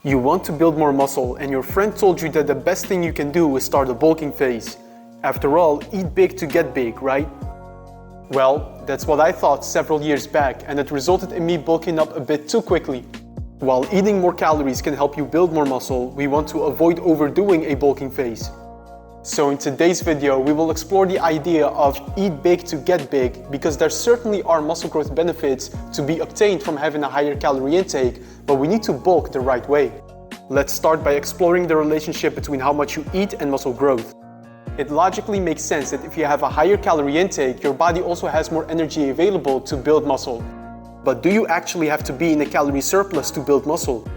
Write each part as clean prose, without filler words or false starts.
You want to build more muscle, and your friend told you that the best thing you can do is start a bulking phase. After all, eat big to get big, right? Well, that's what I thought several years back, and it resulted in me bulking up a bit too quickly. While eating more calories can help you build more muscle, we want to avoid overdoing a bulking phase. So in today's video, we will explore the idea of eat big to get big, because there certainly are muscle growth benefits to be obtained from having a higher calorie intake, but we need to bulk the right way. Let's start by exploring the relationship between how much you eat and muscle growth. It logically makes sense that if you have a higher calorie intake, your body also has more energy available to build muscle. But do you actually have to be in a calorie surplus to build muscle?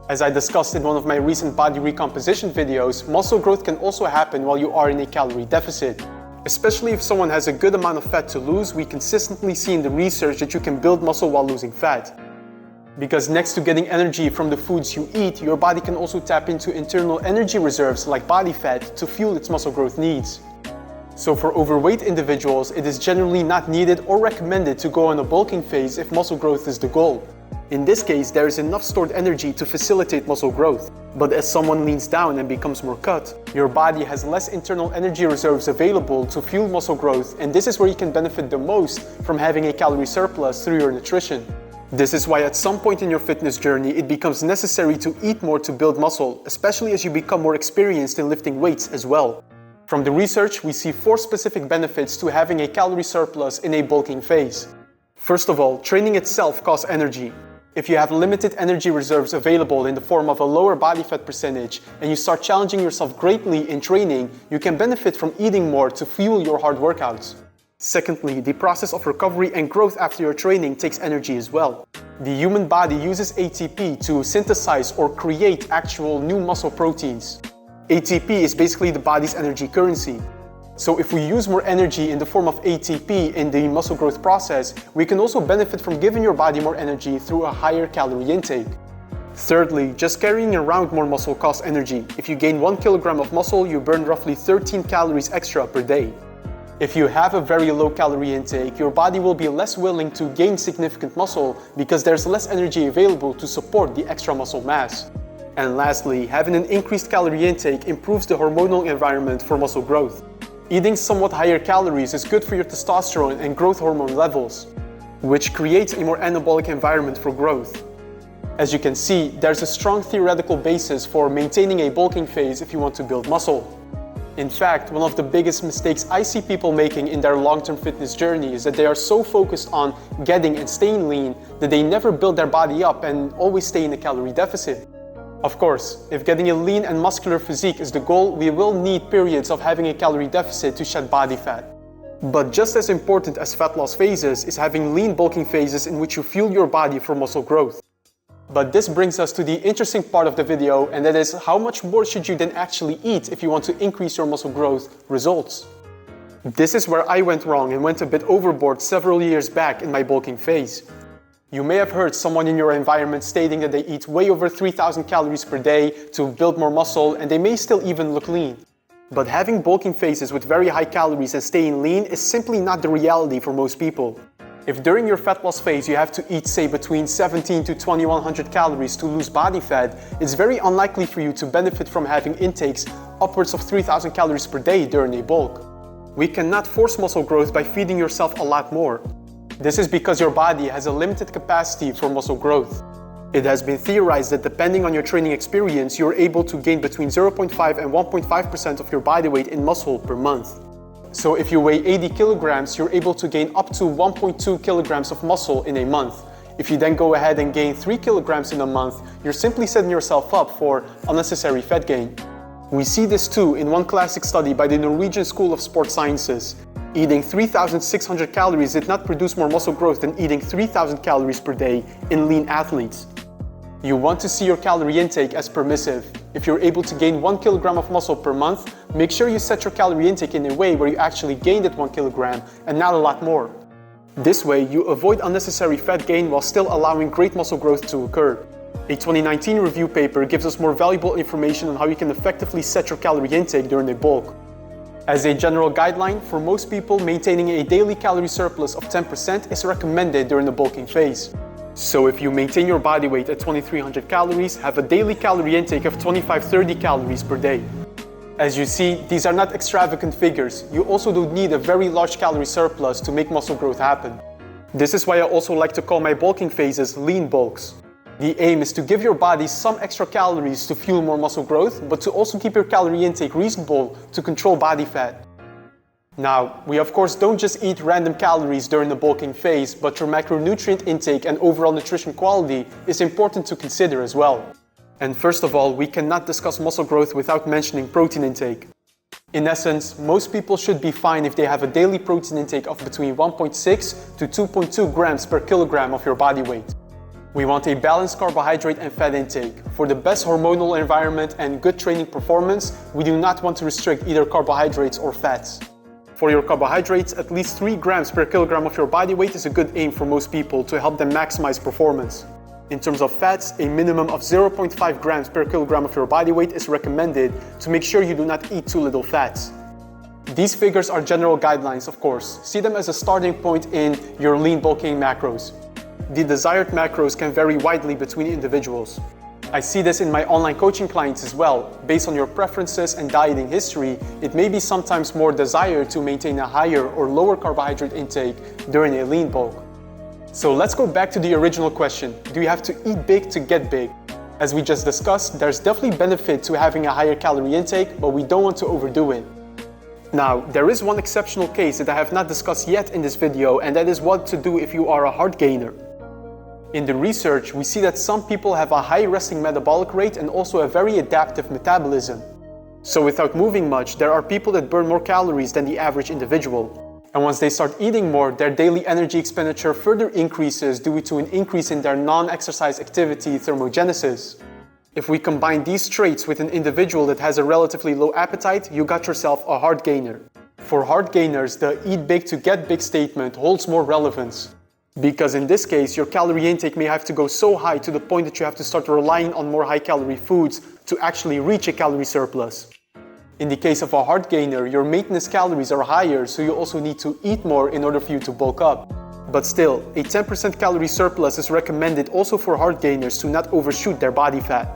As I discussed in one of my recent body recomposition videos, muscle growth can also happen while you are in a calorie deficit. Especially if someone has a good amount of fat to lose, we consistently see in the research that you can build muscle while losing fat. Because next to getting energy from the foods you eat, your body can also tap into internal energy reserves like body fat to fuel its muscle growth needs. So for overweight individuals, it is generally not needed or recommended to go on a bulking phase if muscle growth is the goal. In this case, there is enough stored energy to facilitate muscle growth. But as someone leans down and becomes more cut, your body has less internal energy reserves available to fuel muscle growth, and this is where you can benefit the most from having a calorie surplus through your nutrition. This is why at some point in your fitness journey, it becomes necessary to eat more to build muscle, especially as you become more experienced in lifting weights as well. From the research, we see 4 specific benefits to having a calorie surplus in a bulking phase. First of all, training itself costs energy. If you have limited energy reserves available in the form of a lower body fat percentage and you start challenging yourself greatly in training, you can benefit from eating more to fuel your hard workouts. Secondly, the process of recovery and growth after your training takes energy as well. The human body uses ATP to synthesize or create actual new muscle proteins. ATP is basically the body's energy currency. So if we use more energy in the form of ATP in the muscle growth process, we can also benefit from giving your body more energy through a higher calorie intake. Thirdly, just carrying around more muscle costs energy. If you gain 1 kilogram of muscle, you burn roughly 13 calories extra per day. If you have a very low calorie intake, your body will be less willing to gain significant muscle because there's less energy available to support the extra muscle mass. And lastly, having an increased calorie intake improves the hormonal environment for muscle growth. Eating somewhat higher calories is good for your testosterone and growth hormone levels, which creates a more anabolic environment for growth. As you can see, there's a strong theoretical basis for maintaining a bulking phase if you want to build muscle. In fact, one of the biggest mistakes I see people making in their long-term fitness journey is that they are so focused on getting and staying lean that they never build their body up and always stay in a calorie deficit. Of course, if getting a lean and muscular physique is the goal, we will need periods of having a calorie deficit to shed body fat. But just as important as fat loss phases is having lean bulking phases in which you fuel your body for muscle growth. But this brings us to the interesting part of the video, and that is how much more should you then actually eat if you want to increase your muscle growth results. This is where I went wrong and went a bit overboard several years back in my bulking phase. You may have heard someone in your environment stating that they eat way over 3,000 calories per day to build more muscle, and they may still even look lean. But having bulking phases with very high calories and staying lean is simply not the reality for most people. If during your fat loss phase you have to eat say between 17 to 2100 calories to lose body fat, it's very unlikely for you to benefit from having intakes upwards of 3,000 calories per day during a bulk. We cannot force muscle growth by feeding yourself a lot more. This is because your body has a limited capacity for muscle growth. It has been theorized that depending on your training experience, you're able to gain between 0.5 and 1.5% of your body weight in muscle per month. So if you weigh 80 kilograms, you're able to gain up to 1.2 kilograms of muscle in a month. If you then go ahead and gain 3 kilograms in a month, you're simply setting yourself up for unnecessary fat gain. We see this too in one classic study by the Norwegian School of Sports Sciences. Eating 3,600 calories did not produce more muscle growth than eating 3,000 calories per day in lean athletes. You want to see your calorie intake as permissive. If you're able to gain 1 kilogram of muscle per month, make sure you set your calorie intake in a way where you actually gain that 1 kilogram and not a lot more. This way, you avoid unnecessary fat gain while still allowing great muscle growth to occur. A 2019 review paper gives us more valuable information on how you can effectively set your calorie intake during a bulk. As a general guideline, for most people, maintaining a daily calorie surplus of 10% is recommended during the bulking phase. So if you maintain your body weight at 2300 calories, have a daily calorie intake of 25-30 calories per day. As you see, these are not extravagant figures. You also don't need a very large calorie surplus to make muscle growth happen. This is why I also like to call my bulking phases lean bulks. The aim is to give your body some extra calories to fuel more muscle growth, but to also keep your calorie intake reasonable to control body fat. Now, we of course don't just eat random calories during the bulking phase, but your macronutrient intake and overall nutrition quality is important to consider as well. And first of all, we cannot discuss muscle growth without mentioning protein intake. In essence, most people should be fine if they have a daily protein intake of between 1.6 to 2.2 grams per kilogram of your body weight. We want a balanced carbohydrate and fat intake. For the best hormonal environment and good training performance, we do not want to restrict either carbohydrates or fats. For your carbohydrates, at least 3 grams per kilogram of your body weight is a good aim for most people to help them maximize performance. In terms of fats, a minimum of 0.5 grams per kilogram of your body weight is recommended to make sure you do not eat too little fats. These figures are general guidelines, of course. See them as a starting point in your lean bulking macros. The desired macros can vary widely between individuals. I see this in my online coaching clients as well. Based on your preferences and dieting history, it may be sometimes more desired to maintain a higher or lower carbohydrate intake during a lean bulk. So let's go back to the original question. Do you have to eat big to get big? As we just discussed, there's definitely benefit to having a higher calorie intake, but we don't want to overdo it. Now, there is one exceptional case that I have not discussed yet in this video, and that is what to do if you are a hard gainer. In the research, we see that some people have a high resting metabolic rate and also a very adaptive metabolism. So without moving much, there are people that burn more calories than the average individual. And once they start eating more, their daily energy expenditure further increases due to an increase in their non-exercise activity thermogenesis. If we combine these traits with an individual that has a relatively low appetite, you got yourself a hard gainer. For hard gainers, the eat big to get big statement holds more relevance. Because in this case, your calorie intake may have to go so high to the point that you have to start relying on more high-calorie foods to actually reach a calorie surplus. In the case of a hard gainer, your maintenance calories are higher, so you also need to eat more in order for you to bulk up. But still, a 10% calorie surplus is recommended also for hard gainers to not overshoot their body fat.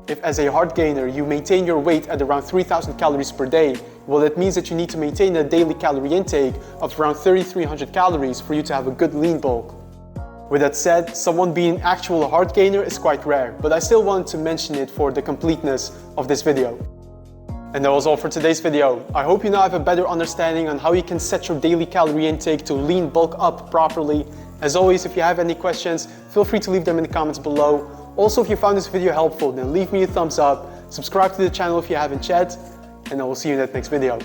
If as a hard gainer you maintain your weight at around 3,000 calories per day, well, that means that you need to maintain a daily calorie intake of around 3,300 calories for you to have a good lean bulk. With that said, someone being an actual hard gainer is quite rare, but I still wanted to mention it for the completeness of this video. And that was all for today's video. I hope you now have a better understanding on how you can set your daily calorie intake to lean bulk up properly. As always, if you have any questions, feel free to leave them in the comments below. Also, if you found this video helpful, then leave me a thumbs up, subscribe to the channel if you haven't yet, and I will see you in that next video.